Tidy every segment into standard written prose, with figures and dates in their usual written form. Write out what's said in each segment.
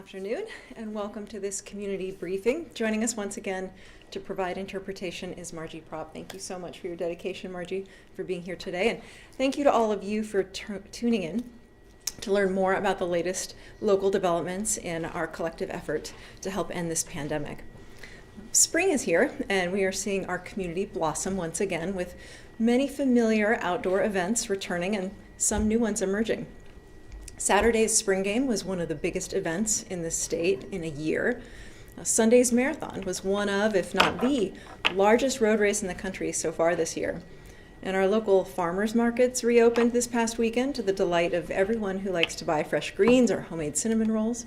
afternoon, and welcome to this community briefing. Joining us once again to provide interpretation is Margie Prop. Thank you so much for your dedication, Margie, for being here today. And thank you to all of you for tuning in to learn more about the latest local developments in our collective effort to help end this pandemic. Spring is here, and we are seeing our community blossom once again with many familiar outdoor events returning and some new ones emerging. Saturday's spring game was one of the biggest events in the state in a year. Sunday's marathon was one of, if not the, largest road race in the country so far this year. And our local farmers markets reopened this past weekend to the delight of everyone who likes to buy fresh greens or homemade cinnamon rolls.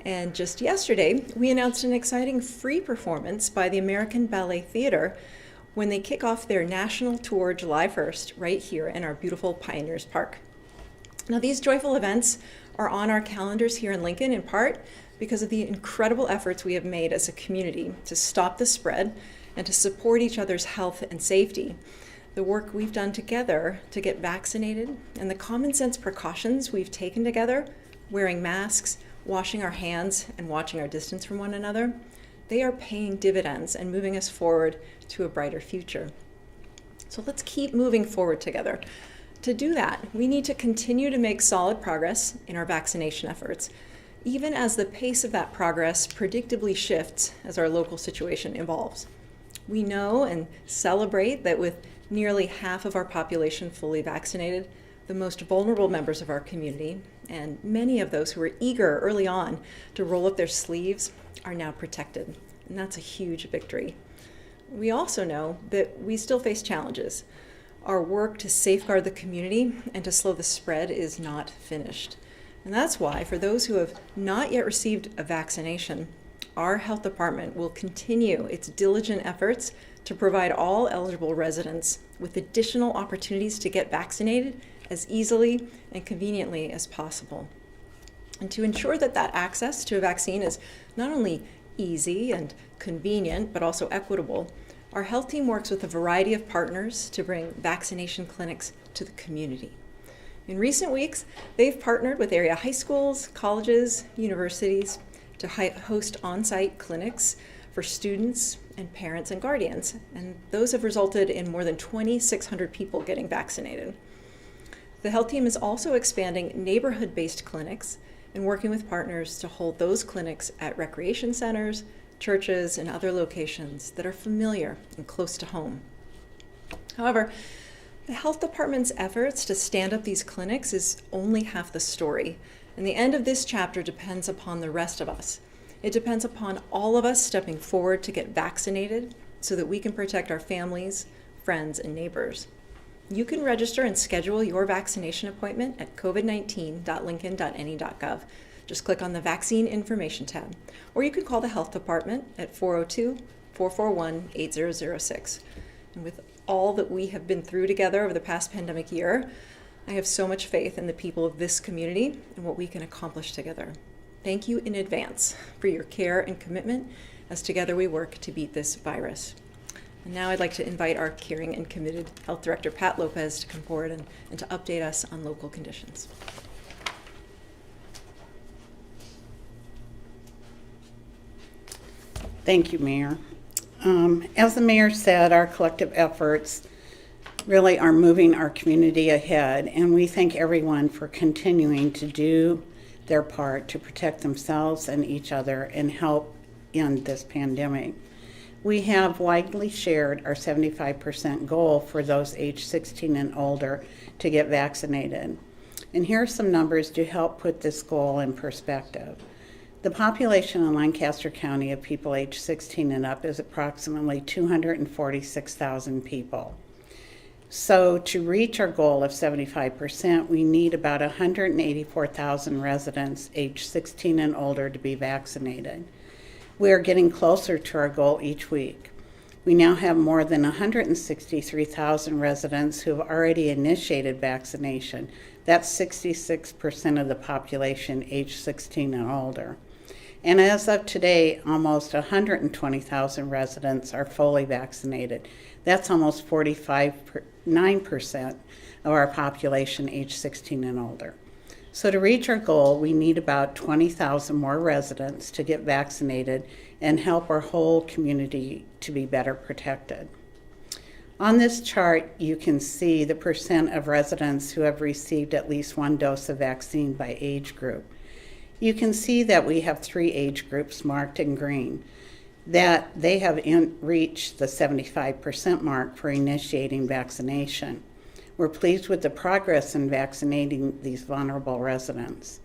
And just yesterday, we announced an exciting free performance by the American Ballet Theater when they kick off their national tour July 1st right here in our beautiful Pioneers Park. Now, these joyful events are on our calendars here in Lincoln in part because of the incredible efforts we have made as a community to stop the spread and to support each other's health and safety. The work we've done together to get vaccinated and the common sense precautions we've taken together, wearing masks, washing our hands, and watching our distance from one another, they are paying dividends and moving us forward to a brighter future. So let's keep moving forward together. To do that, we need to continue to make solid progress in our vaccination efforts, even as the pace of that progress predictably shifts as our local situation evolves. We know and celebrate that with nearly half of our population fully vaccinated, the most vulnerable members of our community, and many of those who were eager early on to roll up their sleeves, are now protected. And that's a huge victory. We also know that we still face challenges. Our work to safeguard the community and to slow the spread is not finished. And that's why, for those who have not yet received a vaccination, our health department will continue its diligent efforts to provide all eligible residents with additional opportunities to get vaccinated as easily and conveniently as possible. And to ensure that that access to a vaccine is not only easy and convenient, but also equitable, our health team works with a variety of partners to bring vaccination clinics to the community. In recent weeks, they've partnered with area high schools, colleges, universities to host on-site clinics for students and parents and guardians, and those have resulted in more than 2,600 people getting vaccinated. The health team is also expanding neighborhood-based clinics and working with partners to hold those clinics at recreation centers, churches, and other locations that are familiar and close to home. However, the health department's efforts to stand up these clinics is only half the story, and the end of this chapter depends upon the rest of us. It depends upon all of us stepping forward to get vaccinated so that we can protect our families, friends, and neighbors. You can register and schedule your vaccination appointment at covid19.lincoln.ne.gov. Just click on the Vaccine Information tab, or you can call the Health Department at 402-441-8006. And with all that we have been through together over the past pandemic year, I have so much faith in the people of this community and what we can accomplish together. Thank you in advance for your care and commitment as together we work to beat this virus. And now I'd like to invite our caring and committed Health Director, Pat Lopez, to come forward and to update us on local conditions. Thank you, Mayor. As the Mayor said, our collective efforts really are moving our community ahead, and we thank everyone for continuing to do their part to protect themselves and each other and help end this pandemic. We have widely shared our 75% goal for those age 16 and older to get vaccinated. And here are some numbers to help put this goal in perspective. The population in Lancaster County of people age 16 and up is approximately 246,000 people. So to reach our goal of 75%, we need about 184,000 residents age 16 and older to be vaccinated. We are getting closer to our goal each week. We now have more than 163,000 residents who have already initiated vaccination. That's 66% of the population age 16 and older. And as of today, almost 120,000 residents are fully vaccinated. That's almost 9% of our population age 16 and older. So to reach our goal, we need about 20,000 more residents to get vaccinated and help our whole community to be better protected. On this chart, you can see the percent of residents who have received at least one dose of vaccine by age group. You can see that we have 3 age groups marked in green, that they have reached the 75% mark for initiating vaccination. We're pleased with the progress in vaccinating these vulnerable residents.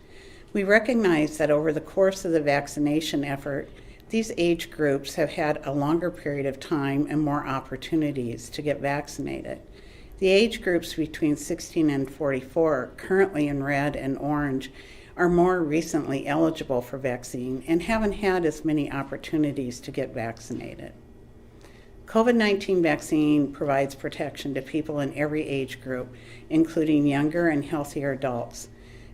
We recognize that over the course of the vaccination effort, these age groups have had a longer period of time and more opportunities to get vaccinated. The age groups between 16 and 44, currently in red and orange, are more recently eligible for vaccine and haven't had as many opportunities to get vaccinated. COVID-19 vaccine provides protection to people in every age group, including younger and healthier adults.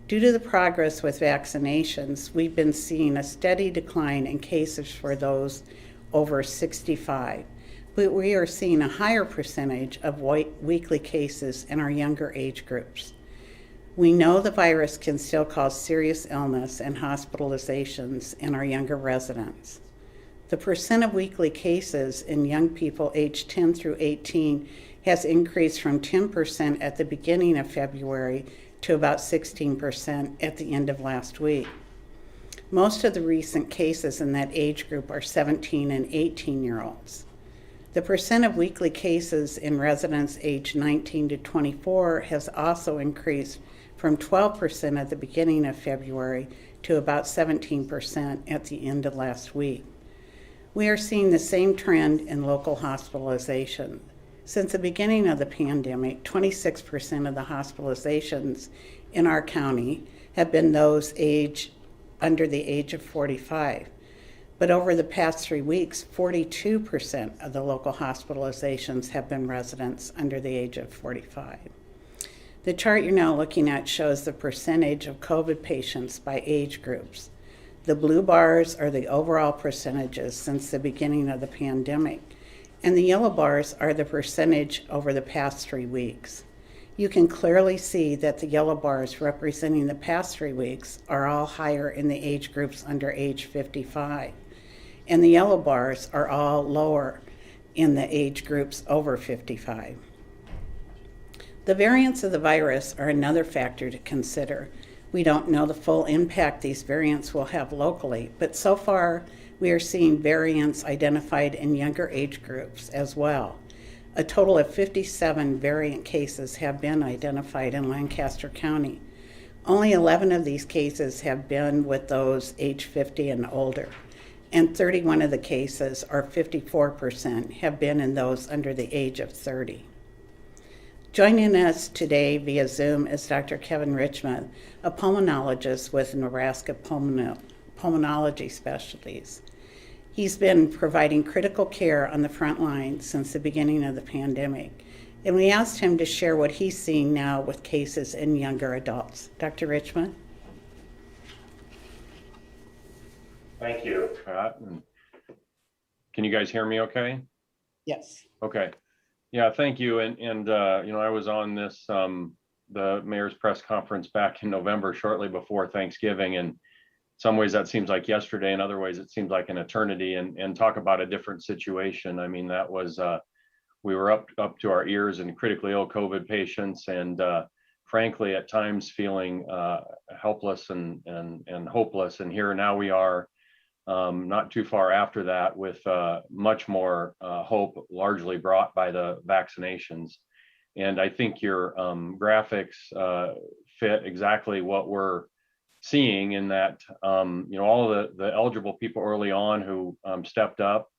Due to the progress with vaccinations, we've been seeing a steady decline in cases for those over 65, but we are seeing a higher percentage of weekly cases in our younger age groups. We know the virus can still cause serious illness and hospitalizations in our younger residents. The percent of weekly cases in young people aged 10 through 18 has increased from 10% at the beginning of February to about 16% at the end of last week. Most of the recent cases in that age group are 17 and 18-year-olds. The percent of weekly cases in residents aged 19 to 24 has also increased from 12% at the beginning of February to about 17% at the end of last week. We are seeing the same trend in local hospitalization. Since the beginning of the pandemic, 26% of the hospitalizations in our county have been those under the age of 45. But over the past 3 weeks, 42% of the local hospitalizations have been residents under the age of 45. The chart you're now looking at shows the percentage of COVID patients by age groups. The blue bars are the overall percentages since the beginning of the pandemic, and the yellow bars are the percentage over the past 3 weeks. You can clearly see that the yellow bars representing the past 3 weeks are all higher in the age groups under age 55, and the yellow bars are all lower in the age groups over 55. The variants of the virus are another factor to consider. We don't know the full impact these variants will have locally, but so far we are seeing variants identified in younger age groups as well. A total of 57 variant cases have been identified in Lancaster County. Only 11 of these cases have been with those age 50 and older, and 31 of the cases, or 54%, have been in those under the age of 30. Joining us today via Zoom is Dr. Kevin Richmond, a pulmonologist with Nebraska Pulmonology Specialties. He's been providing critical care on the front line since the beginning of the pandemic, and we asked him to share what he's seeing now with cases in younger adults. Dr. Richmond? Thank you, Pat. Can you guys hear me okay? Yes. Okay. Yeah, thank you. I was on this, the mayor's press conference back in November, shortly before Thanksgiving. And in some ways that seems like yesterday. In other ways, it seems like an eternity, and talk about a different situation. I mean, that was, we were up to our ears in critically ill COVID patients, and frankly, at times feeling helpless and hopeless. And here now we are, not too far after that, with much more hope, largely brought by the vaccinations. And I think your graphics fit exactly what we're seeing, in that all of the eligible people early on who stepped up,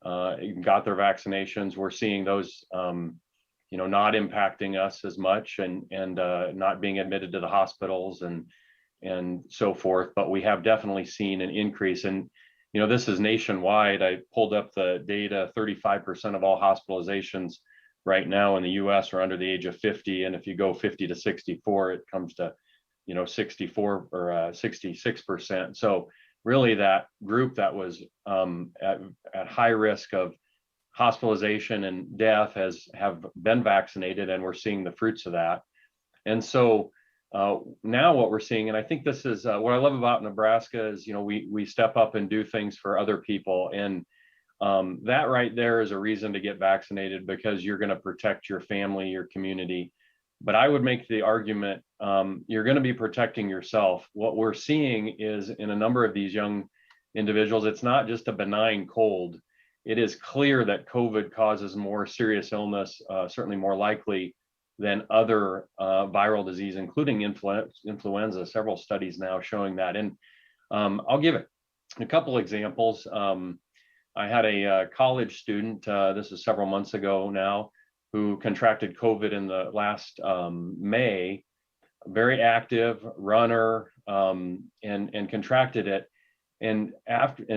got their vaccinations. We're seeing those not impacting us as much, and not being admitted to the hospitals and so forth. But we have definitely seen an increase, and this is nationwide. I pulled up the data. 35% of all hospitalizations right now in the US are under the age of 50, and if you go 50 to 64, it comes to 64 or 66%. So really, that group that was at high risk of hospitalization and death have been vaccinated, and we're seeing the fruits of that. And so Now what we're seeing, and I think this is what I love about Nebraska is, we step up and do things for other people. And that right there is a reason to get vaccinated, because you're going to protect your family, your community. But I would make the argument, you're going to be protecting yourself. What we're seeing is in a number of these young individuals, it's not just a benign cold. It is clear that COVID causes more serious illness, certainly more likely than other viral disease, including influenza. Several studies now showing that. And I'll give it a couple examples. I had a college student, this is several months ago now, who contracted COVID in the last May, very active runner, and contracted it. And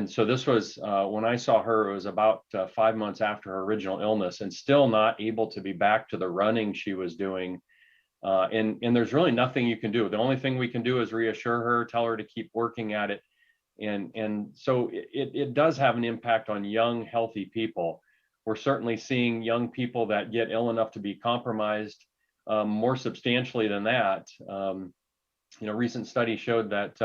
so this was, when I saw her, it was about 5 months after her original illness, and still not able to be back to the running she was doing. And there's really nothing you can do. The only thing we can do is reassure her, tell her to keep working at it. And so it does have an impact on young, healthy people. We're certainly seeing young people that get ill enough to be compromised more substantially than that. Recent study showed that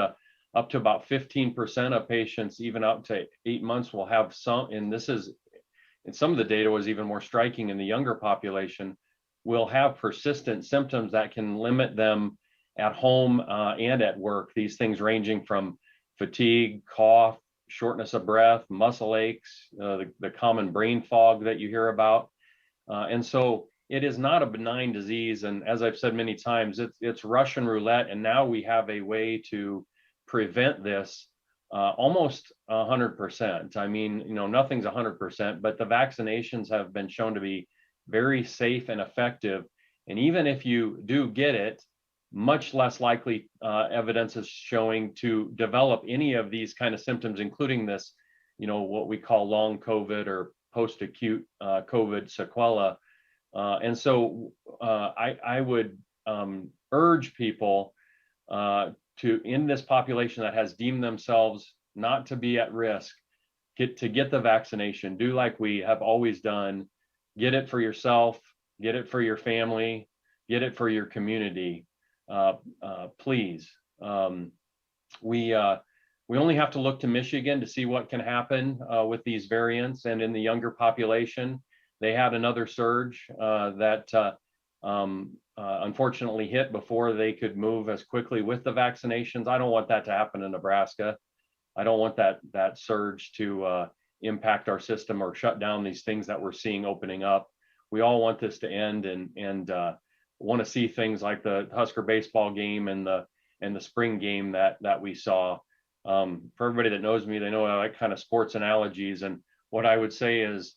up to about 15% of patients, even up to 8 months, will have some, and some of the data was even more striking in the younger population, will have persistent symptoms that can limit them at home and at work. These things ranging from fatigue, cough, shortness of breath, muscle aches, the common brain fog that you hear about. And so it is not a benign disease. And as I've said many times, it's Russian roulette. And now we have a way to prevent this almost 100%. I mean, nothing's 100%, but the vaccinations have been shown to be very safe and effective. And even if you do get it, much less likely evidence is showing to develop any of these kind of symptoms, including this, what we call long COVID or post-acute COVID sequela. And so I would urge people in this population that has deemed themselves not to be at risk, get the vaccination. Do like we have always done. Get it for yourself, get it for your family, get it for your community. Please. We only have to look to Michigan to see what can happen with these variants. And in the younger population, they had another surge that unfortunately hit before they could move as quickly with the vaccinations. I don't want that to happen in Nebraska. I don't want that surge to impact our system or shut down these things that we're seeing opening up. We all want this to end and want to see things like the Husker baseball game and the spring game that we saw. For everybody that knows me, they know I like kind of sports analogies. And what I would say is,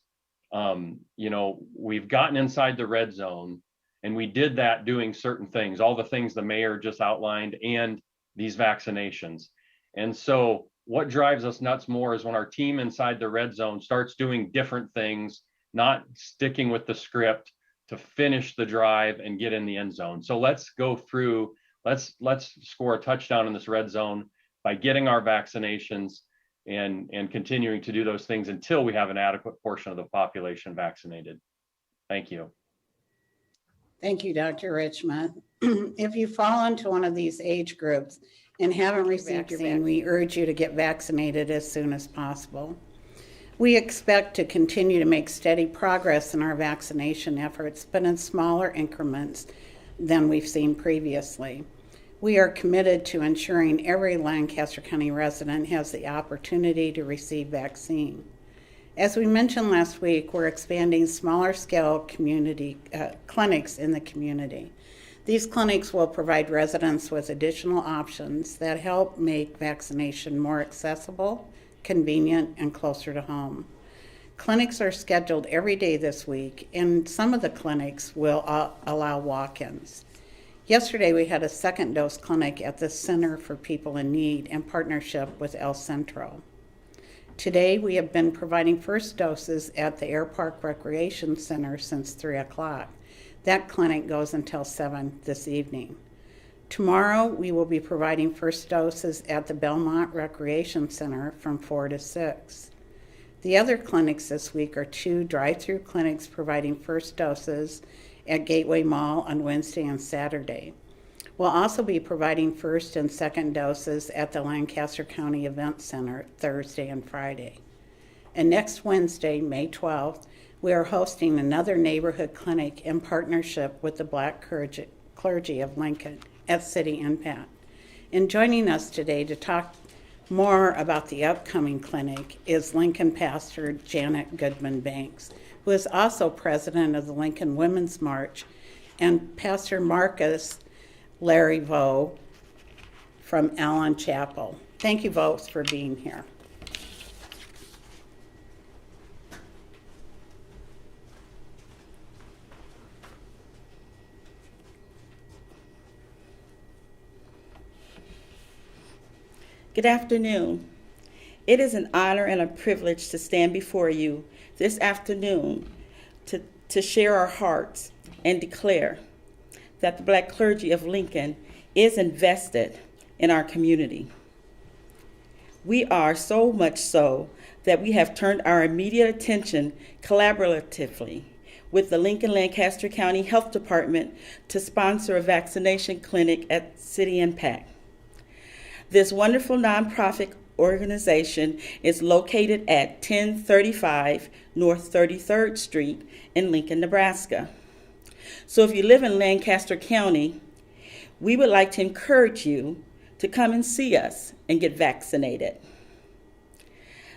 we've gotten inside the red zone, and we did that doing certain things, all the things the mayor just outlined, and these vaccinations. And so what drives us nuts more is when our team inside the red zone starts doing different things, not sticking with the script to finish the drive and get in the end zone. So let's go through, let's score a touchdown in this red zone by getting our vaccinations and continuing to do those things until we have an adequate portion of the population vaccinated. Thank you. Thank you, Dr. Richmond. If you fall into one of these age groups and haven't received your vaccine, we urge you to get vaccinated as soon as possible. We expect to continue to make steady progress in our vaccination efforts, but in smaller increments than we've seen previously. We are committed to ensuring every Lancaster County resident has the opportunity to receive vaccine. As we mentioned last week, we're expanding smaller scale community clinics in the community. These clinics will provide residents with additional options that help make vaccination more accessible, convenient, and closer to home. Clinics are scheduled every day this week, and some of the clinics will allow walk-ins. Yesterday, we had a second dose clinic at the Center for People in Need in partnership with El Centro. Today, we have been providing first doses at the Air Park Recreation Center since 3 o'clock. That clinic goes until 7 this evening. Tomorrow, we will be providing first doses at the Belmont Recreation Center from 4 to 6. The other clinics this week are 2 drive-through clinics providing first doses at Gateway Mall on Wednesday and Saturday. We'll also be providing first and second doses at the Lancaster County Event Center Thursday and Friday. And next Wednesday, May 12th, we are hosting another neighborhood clinic in partnership with the Black Clergy of Lincoln at City Impact. And joining us today to talk more about the upcoming clinic is Lincoln pastor Janet Goodman Banks, who is also president of the Lincoln Women's March, and Pastor Marcus Larry Vo from Allen Chapel. Thank you both for being here. Good afternoon. It is an honor and a privilege to stand before you this afternoon to share our hearts and declare that the Black Clergy of Lincoln is invested in our community. We are so much so that we have turned our immediate attention collaboratively with the Lincoln Lancaster County Health Department to sponsor a vaccination clinic at City Impact. This wonderful nonprofit organization is located at 1035 North 33rd Street in Lincoln, Nebraska. So if you live in Lancaster County, we would like to encourage you to come and see us and get vaccinated.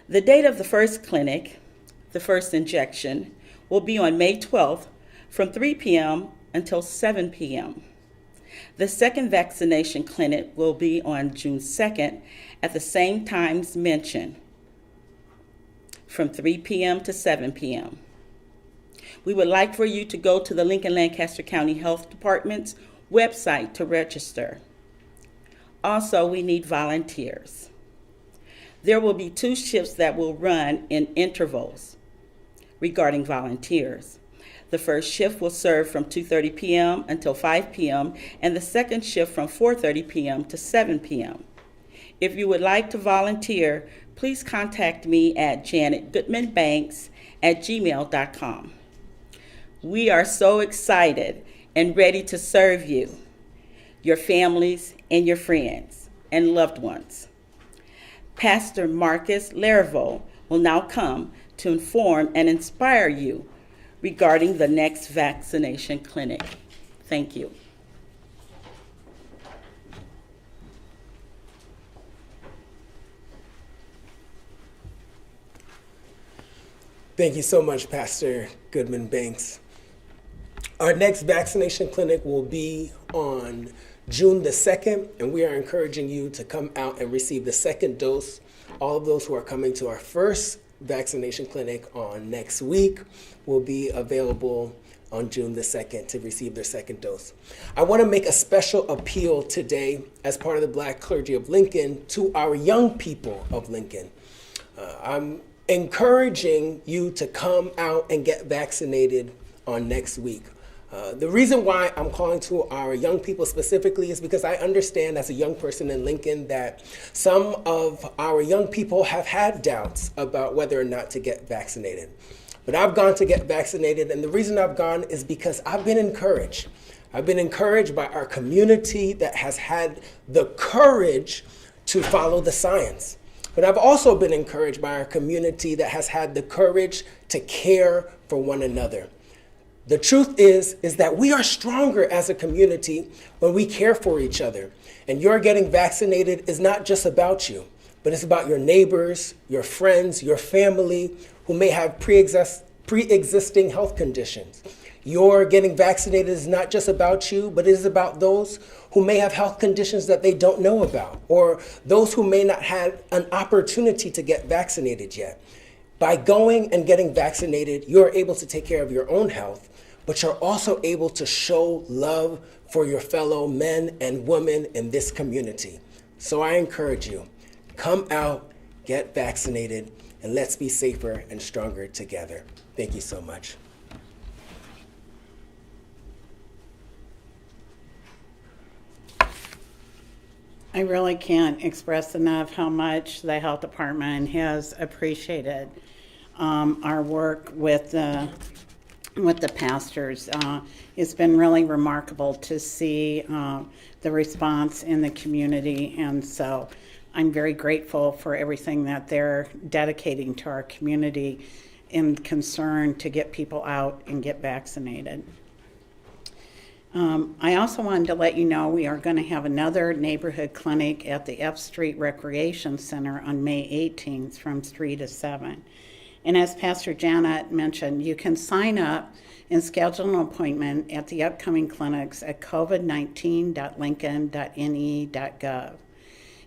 The date of the first clinic, the first injection, will be on May 12th from 3 p.m. until 7 p.m. The second vaccination clinic will be on June 2nd at the same times mentioned, from 3 p.m. to 7 p.m. We would like for you to go to the Lincoln Lancaster County Health Department's website to register. Also, we need volunteers. There will be 2 shifts that will run in intervals regarding volunteers. The first shift will serve from 2:30 p.m. until 5 p.m. and the second shift from 4:30 p.m. to 7 p.m. If you would like to volunteer, please contact me at janetgoodmanbanks@gmail.com. We are so excited and ready to serve you, your families, and your friends and loved ones. Pastor Marcus Larvo will now come to inform and inspire you regarding the next vaccination clinic. Thank you. Thank you so much, Pastor Goodman Banks. Our next vaccination clinic will be on June the 2nd, and we are encouraging you to come out and receive the second dose. All of those who are coming to our first vaccination clinic on next week will be available on June the 2nd to receive their second dose. I want to make a special appeal today as part of the Black Clergy of Lincoln to our young people of Lincoln. I'm encouraging you to come out and get vaccinated on next week. The reason why I'm calling to our young people specifically is because I understand as a young person in Lincoln that some of our young people have had doubts about whether or not to get vaccinated. But I've gone to get vaccinated, and the reason I've gone is because I've been encouraged. I've been encouraged by our community that has had the courage to follow the science. But I've also been encouraged by our community that has had the courage to care for one another. The truth is that we are stronger as a community when we care for each other. And your getting vaccinated is not just about you, but it's about your neighbors, your friends, your family who may have pre-existing health conditions. Your getting vaccinated is not just about you, but it is about those who may have health conditions that they don't know about, or those who may not have an opportunity to get vaccinated yet. By going and getting vaccinated, you're able to take care of your own health, but you're also able to show love for your fellow men and women in this community. So I encourage you, come out, get vaccinated, and let's be safer and stronger together. Thank you so much. I really can't express enough how much the health department has appreciated our work with the with the pastors. It's been really remarkable to see the response in the community, and so I'm very grateful for everything that they're dedicating to our community in concern to get people out and get vaccinated. I also wanted to let you know we are going to have another neighborhood clinic at the F Street Recreation Center on May 18th from 3 to 7. And as Pastor Janet mentioned, you can sign up and schedule an appointment at the upcoming clinics at covid19.lincoln.ne.gov.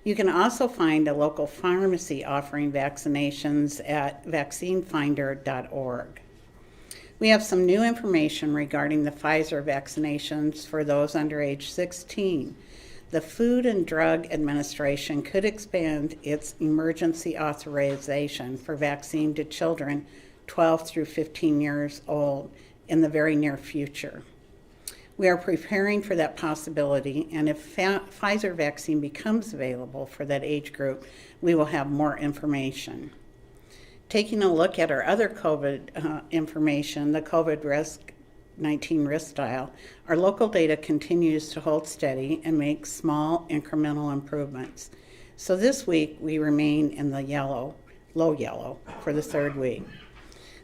You can also find a local pharmacy offering vaccinations at vaccinefinder.org. We have some new information regarding the Pfizer vaccinations for those under age 16. The Food and Drug Administration could expand its emergency authorization for vaccine to children 12 through 15 years old in the very near future. We are preparing for that possibility, and if Pfizer vaccine becomes available for that age group, we will have more information. Taking a look at our other COVID information, the COVID-19 risk dial, our local data continues to hold steady and make small incremental improvements. So this week we remain in the yellow, low yellow, for the third week.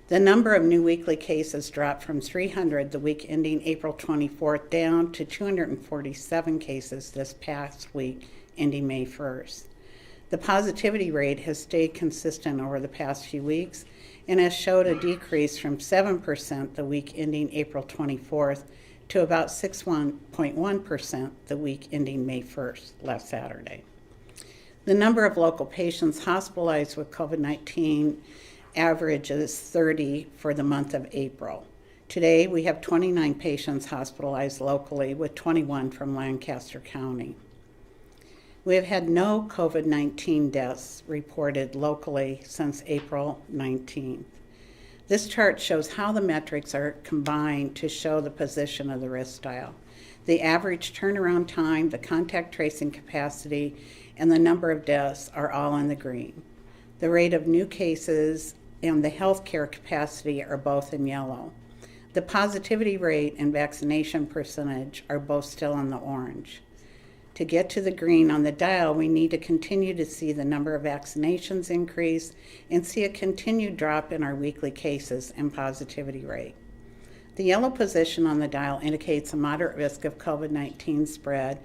The number of new weekly cases dropped from 300 the week ending April 24th down to 247 cases this past week ending May 1st. The positivity rate has stayed consistent over the past few weeks and has showed a decrease from 7% the week ending April 24th to about 6.1% the week ending May 1st, last Saturday. The number of local patients hospitalized with COVID-19 averages 30 for the month of April. Today, we have 29 patients hospitalized locally, with 21 from Lancaster County. We have had no COVID-19 deaths reported locally since April 19th. This chart shows how the metrics are combined to show the position of the risk dial. The average turnaround time, the contact tracing capacity, and the number of deaths are all in the green. The rate of new cases and the healthcare capacity are both in yellow. The positivity rate and vaccination percentage are both still in the orange. To get to the green on the dial, we need to continue to see the number of vaccinations increase and see a continued drop in our weekly cases and positivity rate. The yellow position on the dial indicates a moderate risk of COVID-19 spread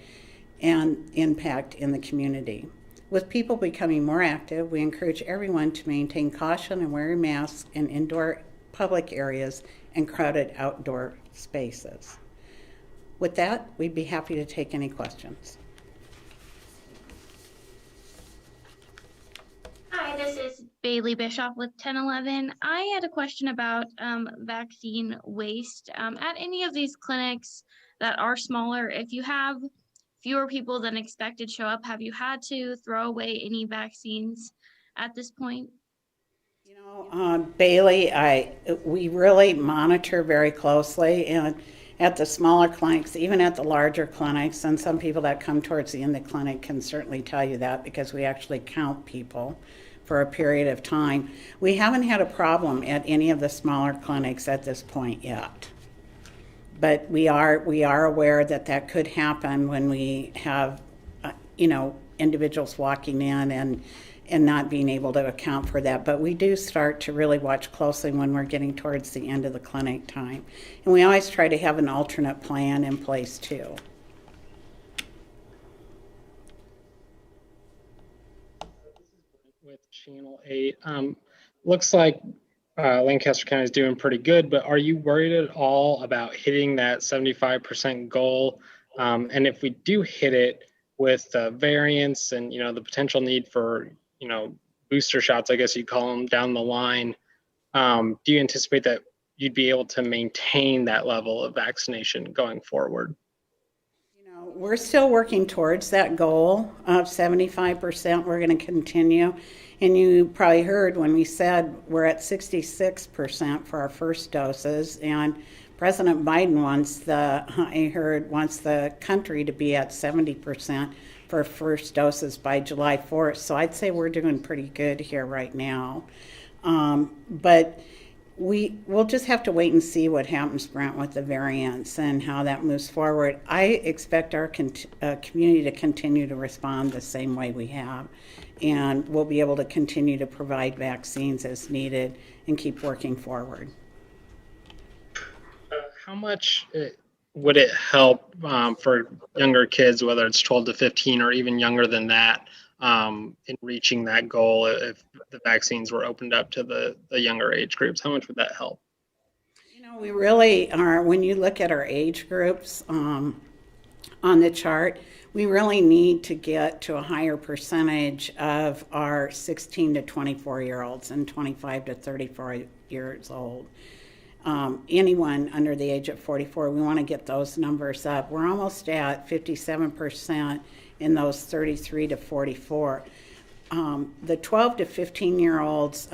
and impact in the community. With people becoming more active, we encourage everyone to maintain caution and wear masks in indoor public areas and crowded outdoor spaces. With that, we'd be happy to take any questions. Hi, this is Bailey Bischoff with 1011. I had a question about vaccine waste. At any of these clinics that are smaller, if you have fewer people than expected show up, have you had to throw away any vaccines at this point? You know, Bailey, we really monitor very closely, and at the smaller clinics, even at the larger clinics, and some people that come towards the end of the clinic can certainly tell you that because we actually count people for a period of time. We haven't had a problem at any of the smaller clinics at this point yet. But we are aware that that could happen when we have, individuals walking in and not being able to account for that. But we do start to really watch closely when we're getting towards the end of the clinic time. And we always try to have an alternate plan in place too. With Channel 8, looks like Lancaster County is doing pretty good, but are you worried at all about hitting that 75% goal? And if we do hit it with the variants and, the potential need for, booster shots, I guess you'd call them, down the line, do you anticipate that you'd be able to maintain that level of vaccination going forward? We're still working towards that goal of 75%. We're going to continue. And you probably heard when we said we're at 66% for our first doses, and President Biden wants the country to be at 70% for first doses by July 4th. So I'd say we're doing pretty good here right now. But we'll just have to wait and see what happens, Brent, with the variants and how that moves forward. I expect our community to continue to respond the same way we have, and we'll be able to continue to provide vaccines as needed and keep working forward. How much would it help for younger kids, whether it's 12 to 15 or even younger than that, in reaching that goal if the vaccines were opened up to the younger age groups? How much would that help? You know, we really are, when you look at our age groups on the chart, we really need to get to a higher percentage of our 16 to 24-year-olds and 25 to 34 years old. Anyone under the age of 44, we want to get those numbers up. We're almost at 57% in those 33 to 44. The 12 to 15-year-olds,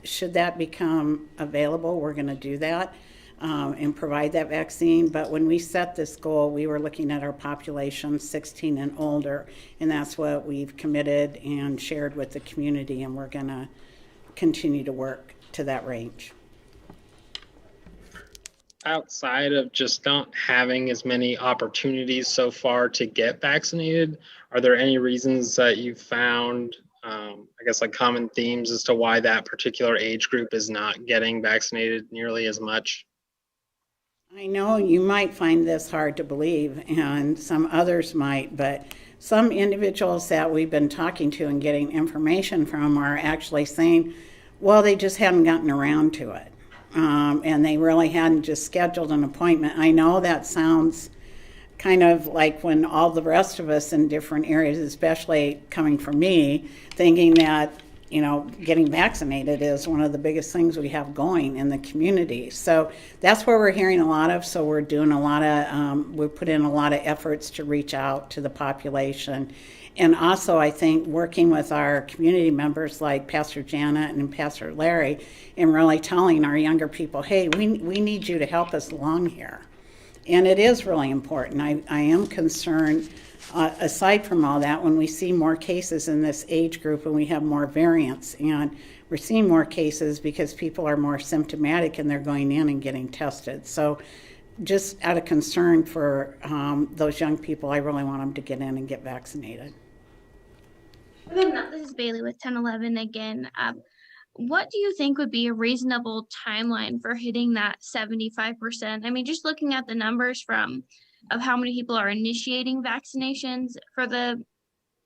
should that become available, we're going to do that and provide that vaccine. But when we set this goal, we were looking at our population 16 and older, and that's what we've committed and shared with the community, and we're going to continue to work to that range. Outside of just not having as many opportunities so far to get vaccinated, are there any reasons that you've found, I guess, like common themes as to why that particular age group is not getting vaccinated nearly as much? I know you might find this hard to believe, and some others might, but some individuals that we've been talking to and getting information from are actually saying, well, they just hadn't gotten around to it. And they really hadn't just scheduled an appointment. I know that sounds kind of like when all the rest of us in different areas, especially coming from me, thinking that, you know, getting vaccinated is one of the biggest things we have going in the community. So that's where we're hearing a lot of. So we're doing a lot of, we put in a lot of efforts to reach out to the population. And also, I think working with our community members like Pastor Janet and Pastor Larry and really telling our younger people, hey, we need you to help us along here. And it is really important. I am concerned, aside from all that, when we see more cases in this age group and we have more variants, and we're seeing more cases because people are more symptomatic and they're going in and getting tested. So just out of concern for those young people, I really want them to get in and get vaccinated. This is Bailey with 1011 again. What do you think would be a reasonable timeline for hitting that 75%? I mean, just looking at the numbers of how many people are initiating vaccinations for the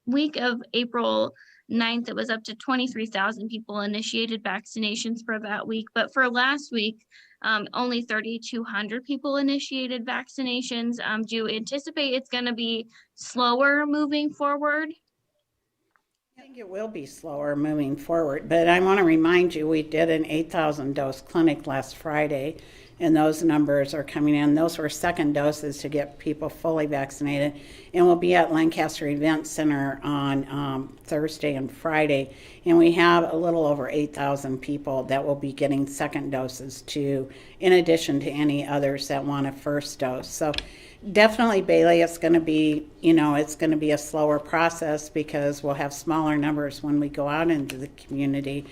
week of April 9th, it was up to 23,000 people initiated vaccinations for that week. But for last week, only 3,200 people initiated vaccinations. Do you anticipate it's going to be slower moving forward? I think it will be slower moving forward, but I want to remind you, we did an 8,000 dose clinic last Friday, and those numbers are coming in. Those were second doses to get people fully vaccinated, and we'll be at Lancaster Event Center on Thursday and Friday, and we have a little over 8,000 people that will be getting second doses too, in addition to any others that want a first dose. So definitely, Bailey, it's going to be, it's going to be a slower process because we'll have smaller numbers when we go out into the community.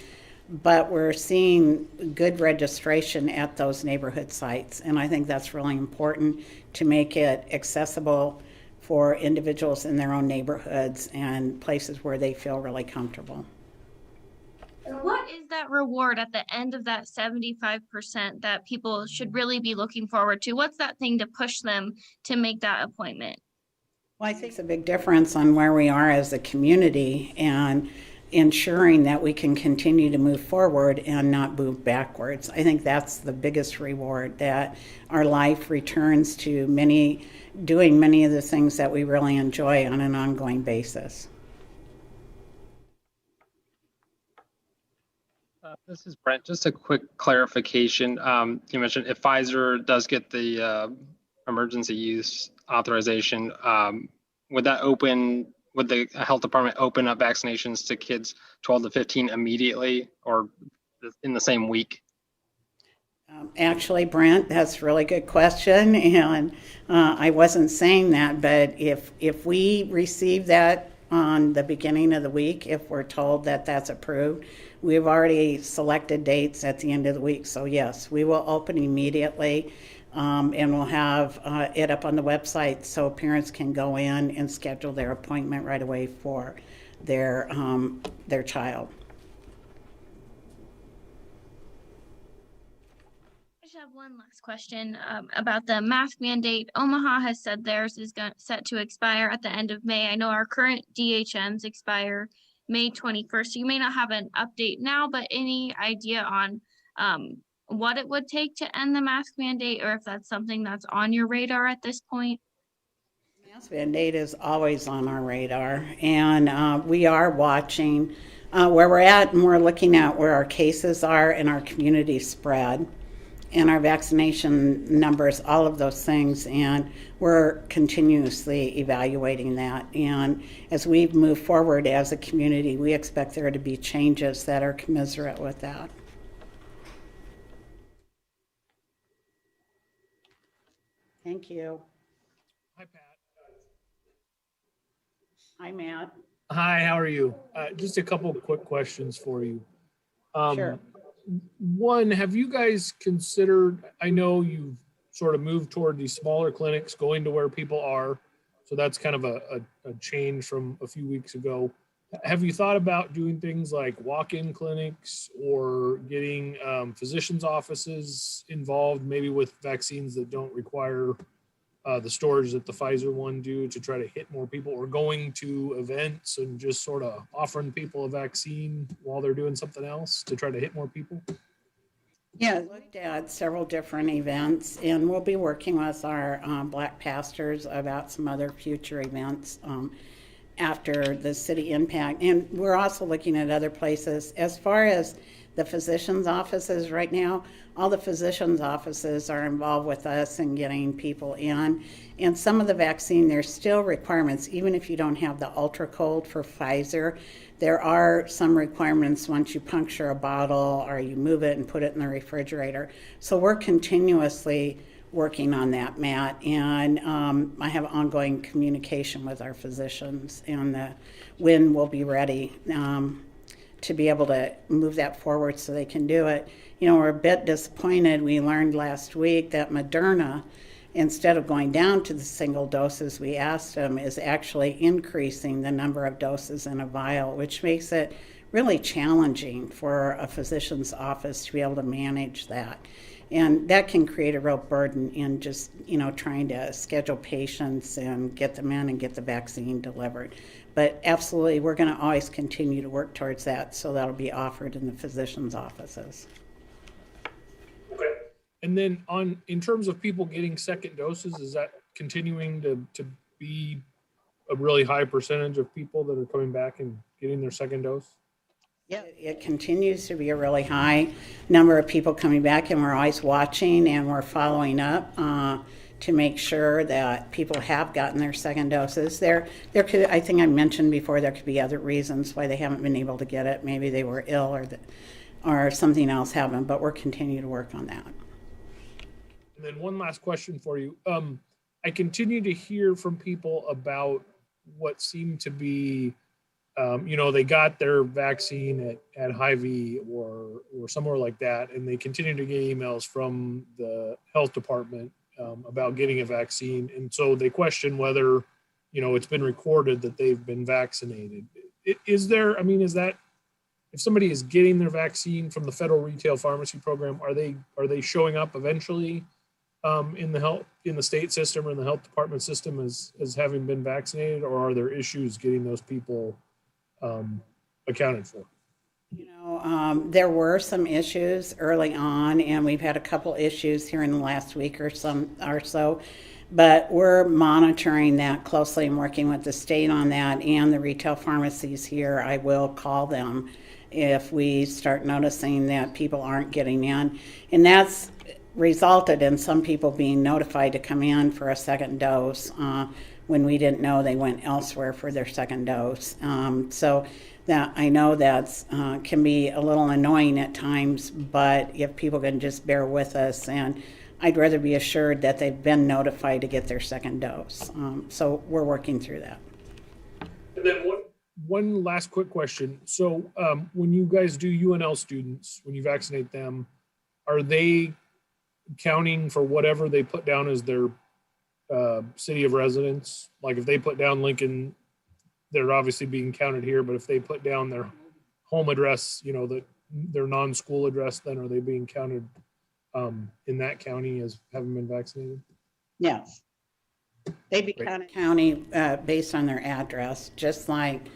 But we're seeing good registration at those neighborhood sites. And I think that's really important to make it accessible for individuals in their own neighborhoods and places where they feel really comfortable. What is that reward at the end of that 75% that people should really be looking forward to? What's that thing to push them to make that appointment? Well, I think it's a big difference on where we are as a community and ensuring that we can continue to move forward and not move backwards. I think that's the biggest reward, that our life returns to doing many of the things that we really enjoy on an ongoing basis. This is Brent. Just a quick clarification. You mentioned if Pfizer does get the emergency use authorization, would the health department open up vaccinations to kids 12 to 15 immediately or in the same week? Actually, Brent, that's a really good question, and I wasn't saying that, but if we receive that on the beginning of the week if we're told that that's approved. We've already selected dates at the end of the week, so yes, we will open immediately, and we'll have it up on the website so parents can go in and schedule their appointment right away for their child. I just have one last question about the mask mandate. Omaha has said theirs is set to expire at the end of May. I know our current DHMs expire May 21st. So you may not have an update now, but any idea on what it would take to end the mask mandate, or if that's something that's on your radar at this point? Mask mandate is always on our radar, and we are watching where we're at, and we're looking at where our cases are and our community spread and our vaccination numbers, all of those things, and we're continuously evaluating that. And as we move forward as a community, we expect there to be changes that are commensurate with that. Thank you. Hi, Pat. Hi, Matt. Hi, how are you? Just a couple quick questions for you. Sure. One, have you guys considered, I know you've sort of moved toward these smaller clinics, going to where people are. So that's kind of a change from a few weeks ago. Have you thought about doing things like walk-in clinics or getting physicians' offices involved, maybe with vaccines that don't require the storage that the Pfizer one do, to try to hit more people, or going to events and just sort of offering people a vaccine while they're doing something else to try to hit more people? Yeah, looked at several different events, and we'll be working with our Black pastors about some other future events after the city impact. And we're also looking at other places. As far as the physicians' offices right now, all the physicians' offices are involved with us in getting people in. And some of the vaccine, there's still requirements, even if you don't have the ultra cold for Pfizer. There are some requirements once you puncture a bottle or you move it and put it in the refrigerator. So we're continuously working on that, Matt. And I have ongoing communication with our physicians, and when we'll be ready to be able to move that forward so they can do it. You know, we're a bit disappointed. We learned last week that Moderna, instead of going down to the single doses we asked them, is actually increasing the number of doses in a vial, which makes it really challenging for a physician's office to be able to manage that. And that can create a real burden in just, you know, trying to schedule patients and get them in and get the vaccine delivered. But absolutely, we're going to always continue to work towards that, so that'll be offered in the physician's offices. Okay. And then in terms of people getting second doses, is that continuing to be a really high percentage of people that are coming back and getting their second dose? Yeah, it continues to be a really high number of people coming back, and we're always watching and we're following up to make sure that people have gotten their second doses. There could, I think I mentioned before, there could be other reasons why they haven't been able to get it. Maybe they were ill or something else happened, but we're continuing to work on that. And then one last question for you. I continue to hear from people about what seemed to be, they got their vaccine at Hy-Vee or somewhere like that, and they continue to get emails from the health department about getting a vaccine. And so they question whether, it's been recorded that they've been vaccinated. Is that, if somebody is getting their vaccine from the federal retail pharmacy program, are they showing up eventually in the state system or in the health department system as having been vaccinated, or are there issues getting those people accounted for? There were some issues early on, and we've had a couple issues here in the last week or so, but we're monitoring that closely and working with the state on that and the retail pharmacies here. I will call them if we start noticing that people aren't getting in, and that's resulted in some people being notified to come in for a second dose when we didn't know they went elsewhere for their second dose. So that I know that's can be a little annoying at times, but if people can just bear with us, and I'd rather be assured that they've been notified to get their second dose. So we're working through that. And then one last quick question. So when you guys do UNL students, when you vaccinate them, are they counting for whatever they put down as their city of residence? Like if they put down Lincoln, they're obviously being counted here, but if they put down their home address, you know, their non-school address, then are they being counted in that county as having been vaccinated? Yes. They become county based on their address, just like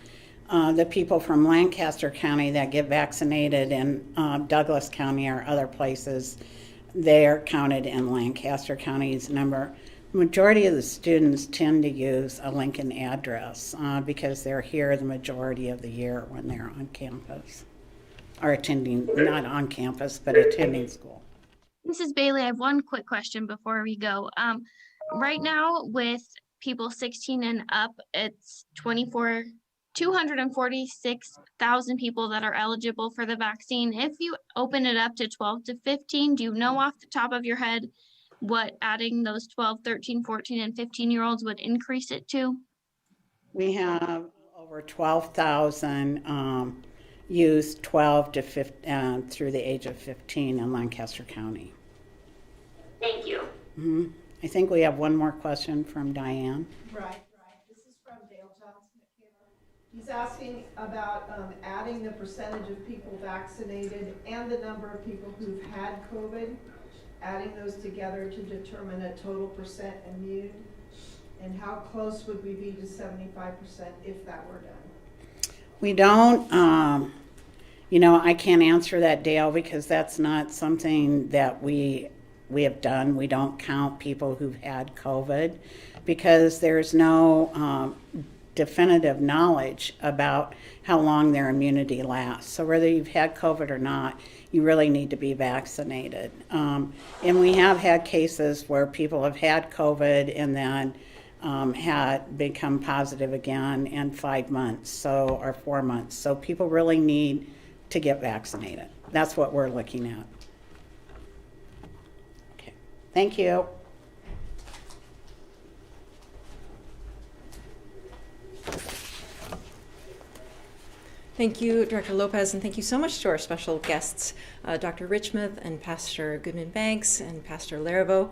the people from Lancaster County that get vaccinated in Douglas County or other places, they're counted in Lancaster County's number. Majority of the students tend to use a Lincoln address because they're here the majority of the year when they're on campus or attending, not on campus, but attending school. Mrs. Bailey, I have one quick question before we go. Right now with people 16 and up, it's 246,000 people that are eligible for the vaccine. If you open it up to 12 to 15, do you know off the top of your head what adding those 12, 13, 14, and 15-year-olds would increase it to? We have over 12,000 used 12 to 15 through the age of 15 in Lancaster County. Thank you. I think we have one more question from Diane. Right. This is from Dale Johnson at Canada. He's asking about adding the percentage of people vaccinated and the number of people who've had COVID, adding those together to determine a total percent immune, and how close would we be to 75% if that were done? We don't, I can't answer that, Dale, because that's not something that we have done. We don't count people who've had COVID because there's no definitive knowledge about how long their immunity lasts. So whether you've had COVID or not, you really need to be vaccinated. And we have had cases where people have had COVID and then had become positive again in 5 months, or 4 months. So people really need to get vaccinated. That's what we're looking at. Okay, thank you. Thank you, Director Lopez, and thank you so much to our special guests, Dr. Richmond and Pastor Goodman-Banks and Pastor Larivo.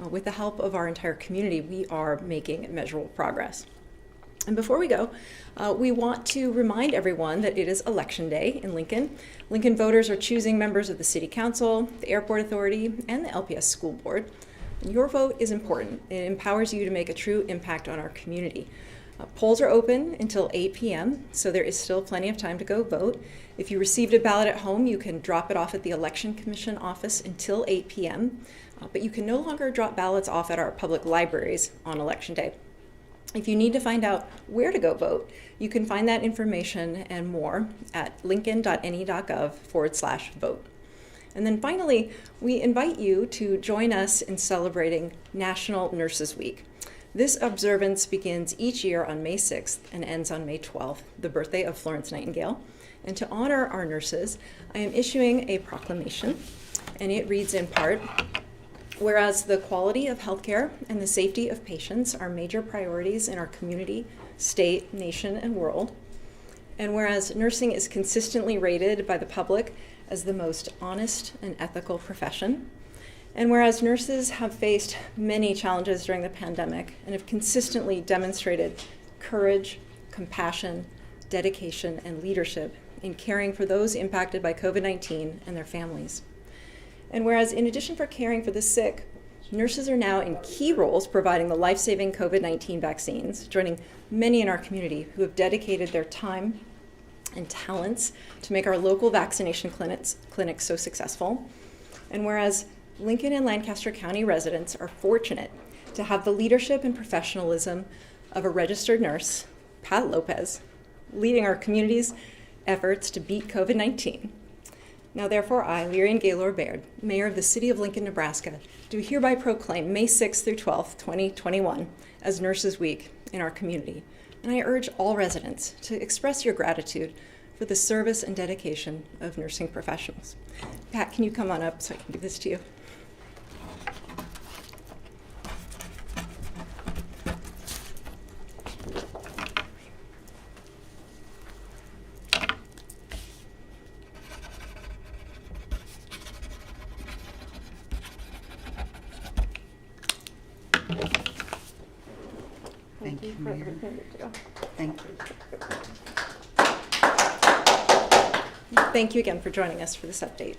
With the help of our entire community, we are making measurable progress. And before we go, we want to remind everyone that it is Election Day in Lincoln. Lincoln voters are choosing members of the City Council, the Airport Authority, and the LPS School Board. Your vote is important. It empowers you to make a true impact on our community. Polls are open until 8 p.m., so there is still plenty of time to go vote. If you received a ballot at home, you can drop it off at the Election Commission office until 8 p.m., but you can no longer drop ballots off at our public libraries on Election Day. If you need to find out where to go vote, you can find that information and more at lincoln.ne.gov/vote. And then finally, we invite you to join us in celebrating National Nurses Week. This observance begins each year on May 6th and ends on May 12th, the birthday of Florence Nightingale. And to honor our nurses, I am issuing a proclamation, and it reads in part, whereas the quality of healthcare and the safety of patients are major priorities in our community, state, nation, and world, and whereas nursing is consistently rated by the public as the most honest and ethical profession, and whereas nurses have faced many challenges during the pandemic and have consistently demonstrated courage, compassion, dedication, and leadership in caring for those impacted by COVID-19 and their families. And whereas in addition for caring for the sick, nurses are now in key roles providing the life-saving COVID-19 vaccines, joining many in our community who have dedicated their time and talents to make our local vaccination clinics so successful. And whereas Lincoln and Lancaster County residents are fortunate to have the leadership and professionalism of a registered nurse, Pat Lopez, leading our community's efforts to beat COVID-19. Now, therefore, I, Lyrian Gaylord Baird, Mayor of the City of Lincoln, Nebraska, do hereby proclaim May 6th through 12th, 2021 as Nurses Week in our community. And I urge all residents to express your gratitude for the service and dedication of nursing professionals. Pat, can you come on up so I can give this to you? you for everything you do. Thank you. Thank you again for joining us for this update.